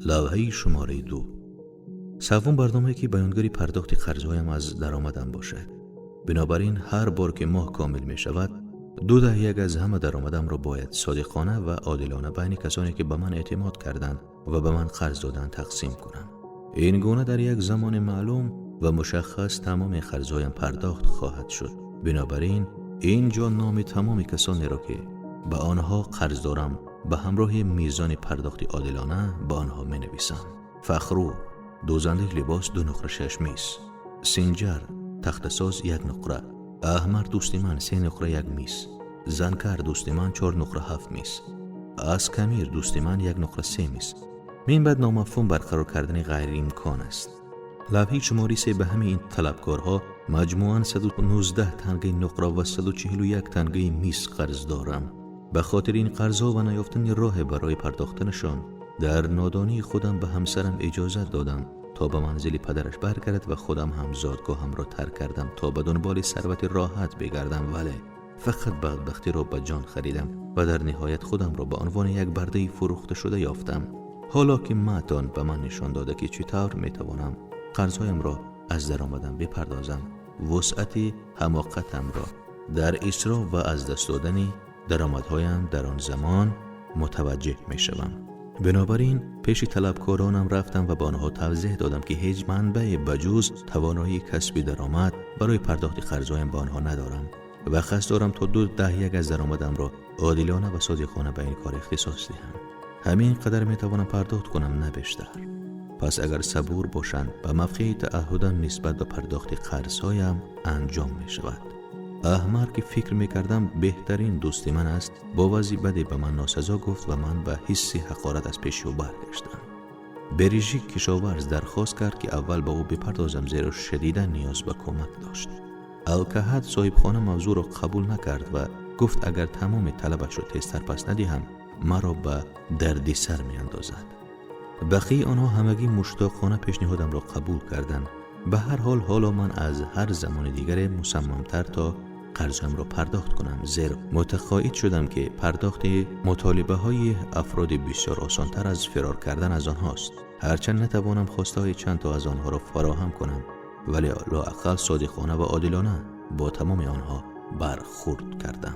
لوحه شماره 2. سوم برنامه‌ای که بیانگری پرداخت خرج‌هایم از درآمدم باشد. بنابراین هر بار که ماه کامل می شود 2/1 از همه درآمدم را باید صادقانه و عادلانه بین کسانی که به من اعتماد کردند و به من قرض دادند تقسیم کنم. این گونه در یک زمان معلوم و مشخص تمام خرج‌هایم پرداخت خواهد شد. بنابراین اینجا نام تمام کسانی را که به آنها قرض دارم به همراه میزان پرداخت عادلانه به آنها می نویسم. فخرو، دوزنده لباس 2.6 میز. سینجر، تختساز 1 نقره. احمر دوست من 3 نقره 1 میز. زنکر دوست من 4.7 میز. اسکمیر دوست من 1.3 میز. من بعد نامفهوم برقرار کردن غیر امکان است. لوحه شماره 3 به همه این طلبکارها مجموعاً 119 تنگه نقره و 141 تنگه میز قرض دارم. به خاطر این قرضها و نیافتن راه برای پرداختنشان در نادانی خودم به همسرم اجازه دادم تا به منزل پدرش برگردد و خودم هم زادگاهم را ترک کردم تا به دنبال ثروت راحت بگردم، ولی فقط بدبختی را به جان خریدم و در نهایت خودم را به عنوان یک برده فروخته شده یافتم. حالا که معتان به من نشان داده که چطور میتوانم قرضهایم را از درآمدم بپردازم، وسعت حماقتم را در اسراف و از دست دادن درآمدهایم در آن زمان متوجه میشوم. بنابراین پیش طلبکارانم رفتم و به آنها توضیح دادم که هیچ منبع بجز توانایی کسب درآمد برای پرداخت قرضهایم به آنها ندارم و قصد دارم تا 2/1 از درآمدم را عادلانه و صادقانه به این کار اختصاص دهم. همین قدر میتوانم پرداخت کنم، نه بیشتر. پس اگر صبور باشند به موقع تعهدم نسبت به پرداخت قرضهایم انجام می شود. احمر که فکر میکردم بهترین دوست من است با وضعی بدی به من ناسزا گفت و من به حس حقارت از پیش او برگشتم. بریژیک کشاورز درخواست کرد که اول به او بپردازم زیرا شدیدا نیاز به کمک داشت. الکهد صاحب خانه موضوع را قبول نکرد و گفت اگر تمام طلبش را تیزتر پس ندهم مرا به دردسر میاندازد. بقیه آنها همگی مشتاقانه پیشنهادم را قبول کردند. به هر حال حالا من از هر زمان دیگر مصممتر تا قرضم را پرداخت کنم، زیرا متقاعد شدم که پرداخت مطالبه های افراد بسیار آسانتر از فرار کردن از آنهاست. هرچند نتوانم خواسته های چند تا از آنها را فراهم کنم، ولی لااقل صادقانه و عادلانه با تمام آنها برخورد کردم.